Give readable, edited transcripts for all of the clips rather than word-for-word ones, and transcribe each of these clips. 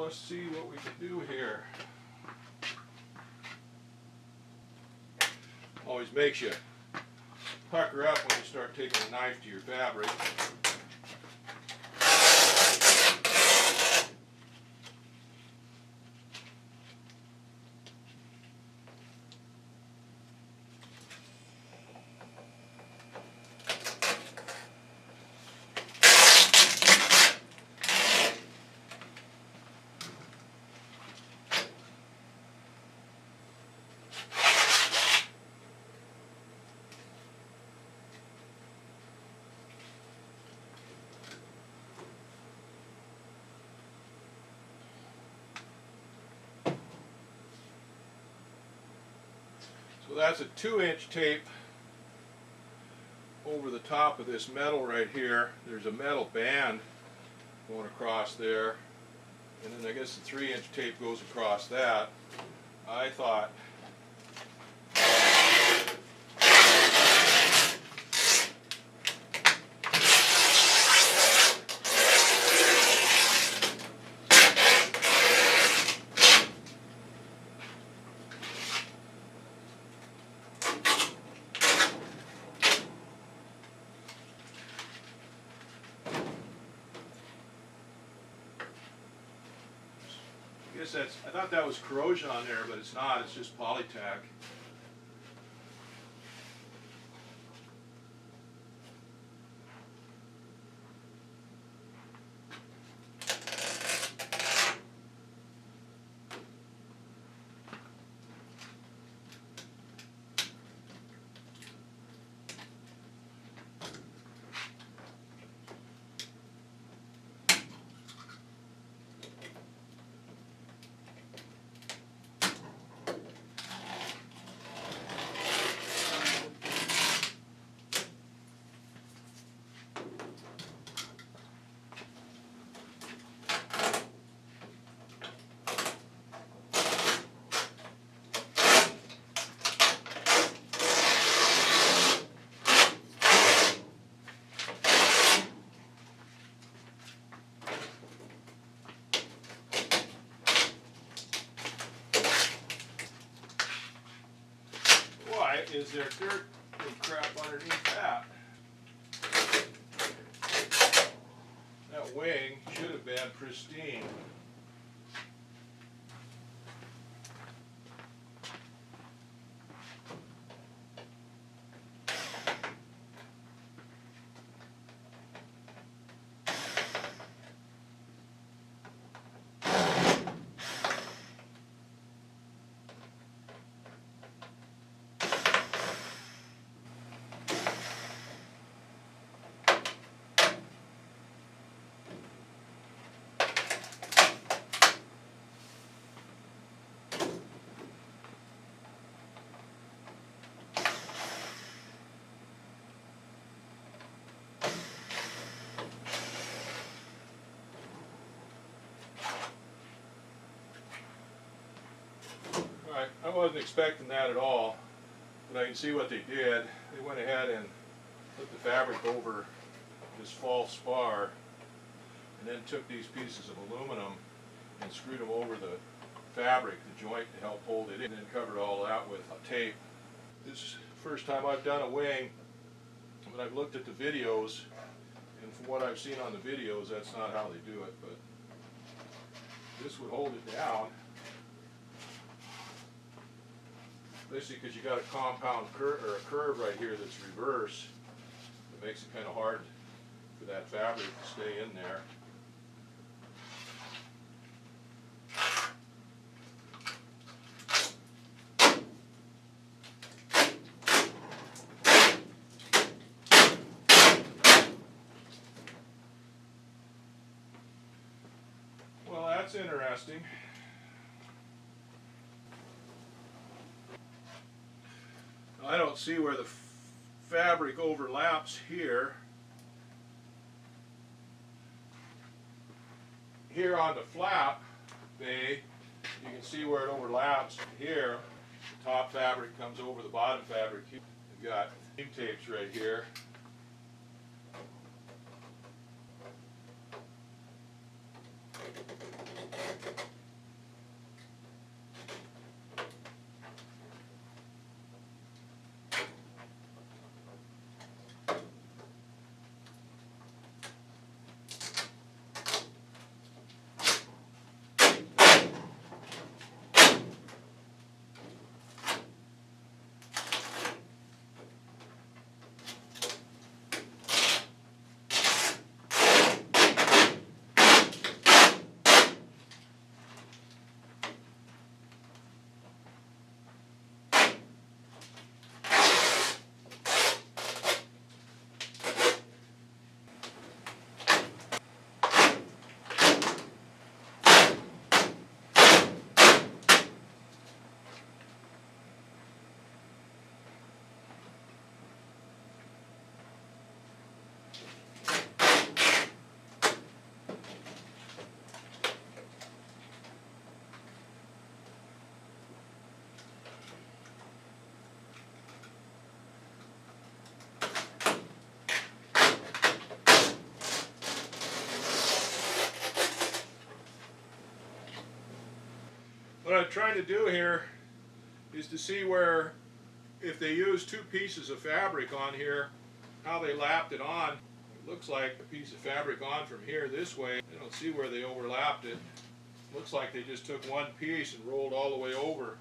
let's see what we can do here. Always makes you pucker up when you start taking a knife to your fabric. So that's a 2-inch tape over the top of this metal right here. There's a metal band going across there, and then I guess the 3-inch tape goes across that. I thought I thought that was corrosion on there, but it's not. It's just polytack. Is there dirt and crap underneath that? That wing should have been pristine. I wasn't expecting that at all, but I can see what they did. They went ahead and put the fabric over this false spar, and then took these pieces of aluminum and screwed them over the fabric, the joint, to help hold it in, and then covered all that with tape. This is the first time I've done a wing, but I've looked at the videos, and from what I've seen on the videos, that's not how they do it, but this would hold it down. Especially because you got a compound curve or a curve right here that's reverse. It makes it kind of hard for that fabric to stay in there. Well, that's interesting. I don't see where the fabric overlaps here. Here on the flap bay, you can see where it overlaps here. The top fabric comes over the bottom fabric. You've got seam tapes right here. What I'm trying to do here is to see where, if they use two pieces of fabric on here, how they lapped it on. It looks like a piece of fabric on from here this way. I don't see where they overlapped it. Looks like they just took one piece and rolled all the way over.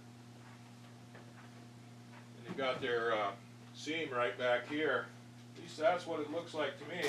And they got their seam right back here. At least that's what it looks like to me.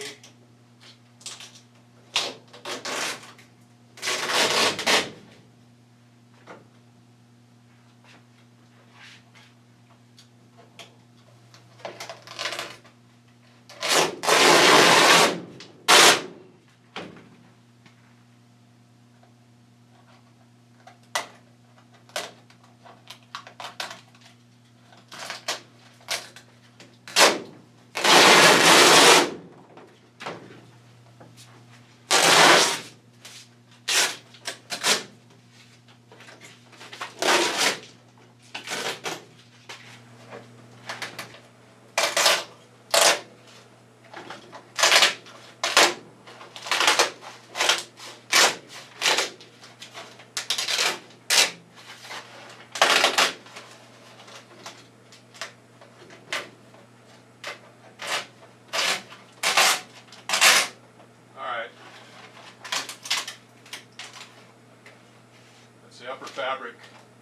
The upper fabric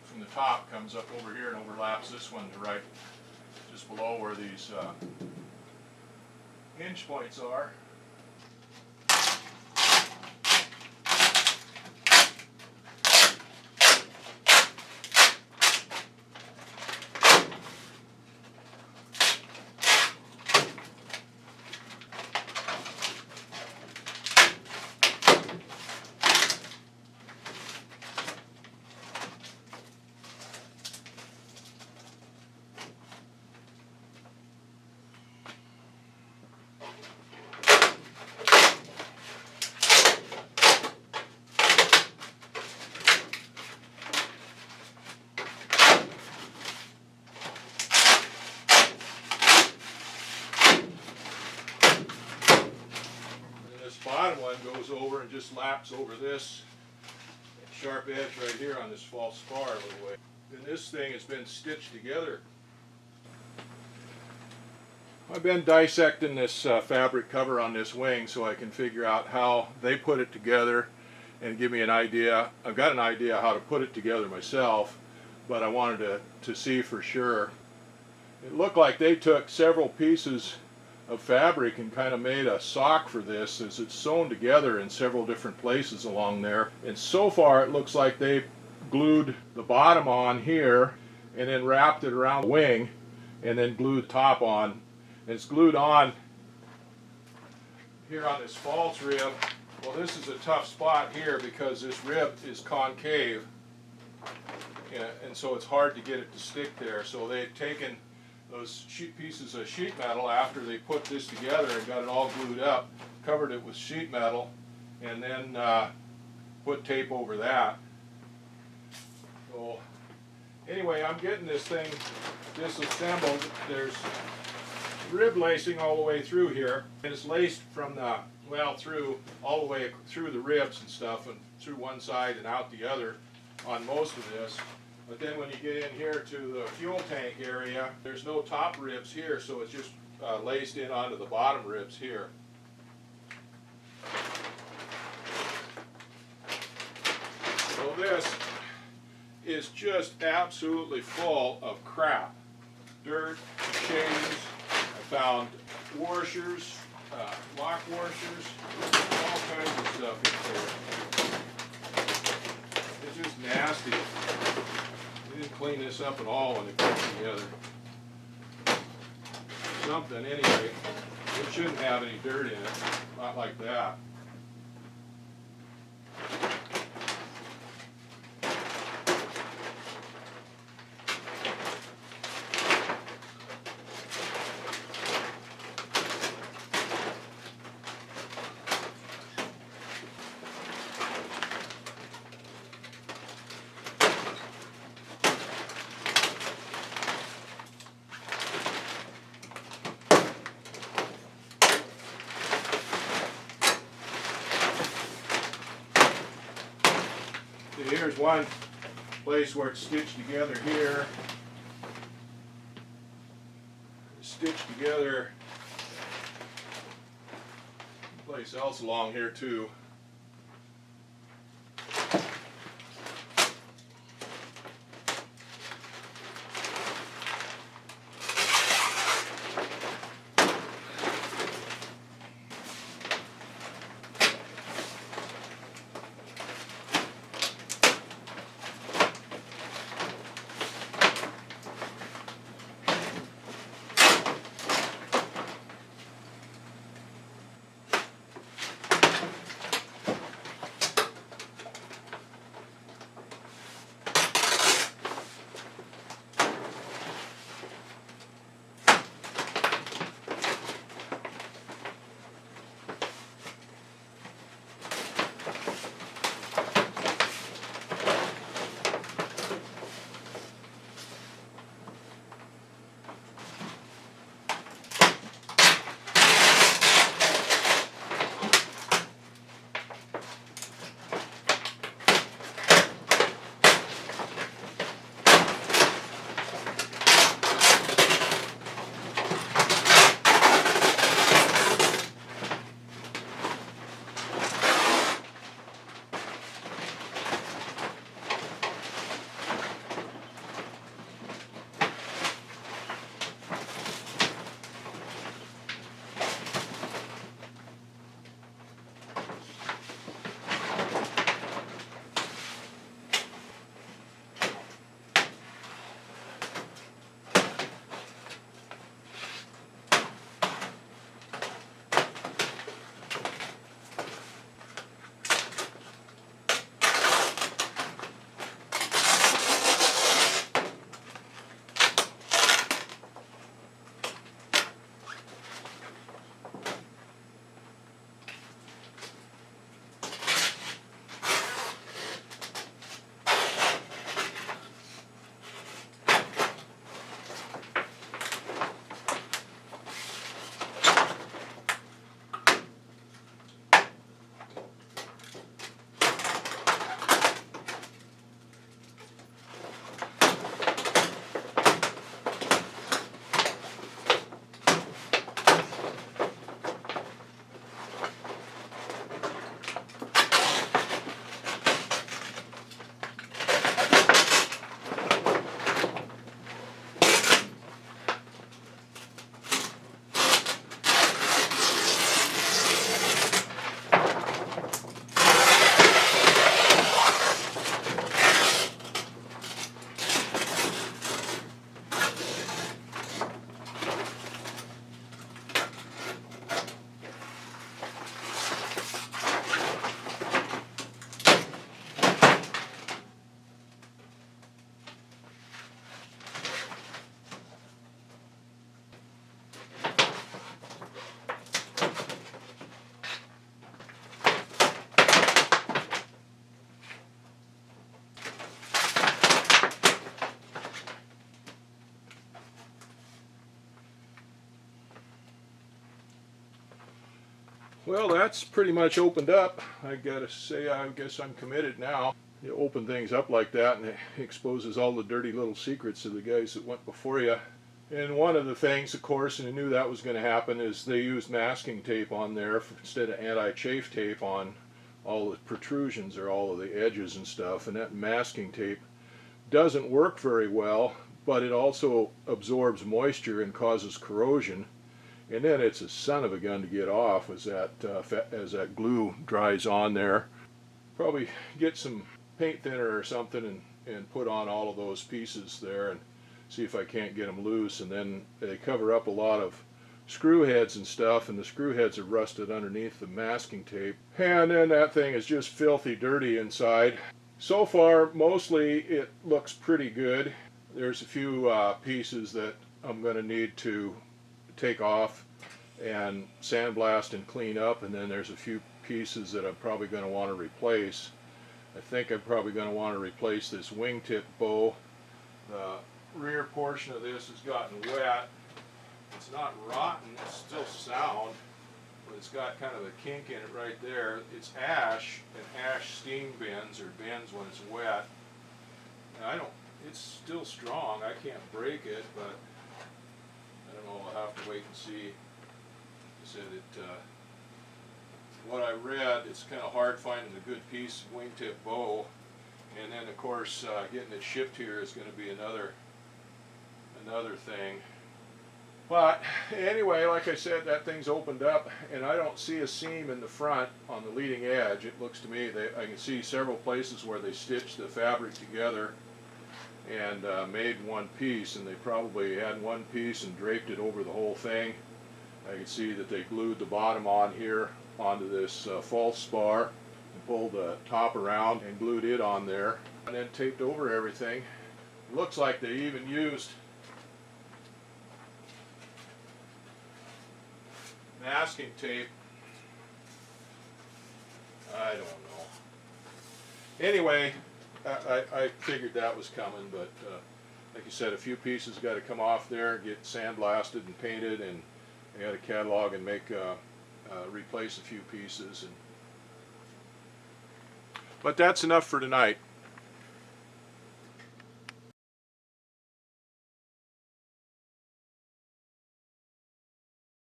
from the top comes up over here and overlaps this one to right just below where these hinge points are. Bottom one goes over and just laps over this sharp edge right here on this false spar a little way. And this thing has been stitched together. I've been dissecting this fabric cover on this wing so I can figure out how they put it together and give me an idea. I've got an idea how to put it together myself, but I wanted to see for sure. It looked like they took several pieces of fabric and kind of made a sock for this, as it's sewn together in several different places along there. And so far it looks like they glued the bottom on here and then wrapped it around the wing and then glued the top on. And it's glued on here on this false rib. Well, this is a tough spot here because this rib is concave, and so it's hard to get it to stick there. So they've taken those pieces of sheet metal after they put this together and got it all glued up, covered it with sheet metal, and then put tape over that. So anyway, I'm getting this thing disassembled. There's rib lacing all the way through here, and it's laced from the, well, through all the way through the ribs and stuff, and through one side and out the other on most of this. But then when you get in here to the fuel tank area, there's no top ribs here, so it's just laced in onto the bottom ribs here. So this is just absolutely full of crap. Dirt, chains, I found washers, lock washers, all kinds of stuff in here. It's just nasty. They didn't clean this up at all when they put it together. Something anyway. It shouldn't have any dirt in it. Not like that. Here's one place where it's stitched together here. Stitched together place else along here too. Well, that's pretty much opened up. I gotta say, I guess I'm committed now. You open things up like that and it exposes all the dirty little secrets of the guys that went before you. And one of the things, of course, and I knew that was going to happen, is they used masking tape on there instead of anti-chafe tape on all the protrusions or all of the edges and stuff. And that masking tape doesn't work very well, but it also absorbs moisture and causes corrosion. And then it's a son of a gun to get off as that glue dries on there. Probably get some paint thinner or something and put on all of those pieces there and see if I can't get them loose. And then they cover up a lot of screw heads and stuff, and the screw heads are rusted underneath the masking tape. And then that thing is just filthy dirty inside. So far, mostly it looks pretty good. There's a few pieces that I'm going to need to take off and sandblast and clean up, and then there's a few pieces that I'm probably going to want to replace. I think I'm probably going to want to replace this wingtip bow. The rear portion of this has gotten wet. It's not rotten, it's still sound, but it's got kind of a kink in it right there. It's ash, and ash steam bends, or bends when it's wet. It's still strong. I can't break it, but I don't know, I'll have to wait and see. I said what I read, it's kind of hard finding a good piece of wingtip bow, and then of course getting it shipped here is going to be another thing. But anyway, like I said, that thing's opened up, and I don't see a seam in the front on the leading edge. It looks to me that I can see several places where they stitched the fabric together and made one piece, and they probably had one piece and draped it over the whole thing. I can see that they glued the bottom on here onto this false spar and pulled the top around and glued it on there and then taped over everything. It looks like they even used masking tape. I don't know. Anyway, I figured that was coming, but like you said, a few pieces got to come off there, get sandblasted and painted, and I got to catalog and make replace a few pieces. But that's enough for tonight.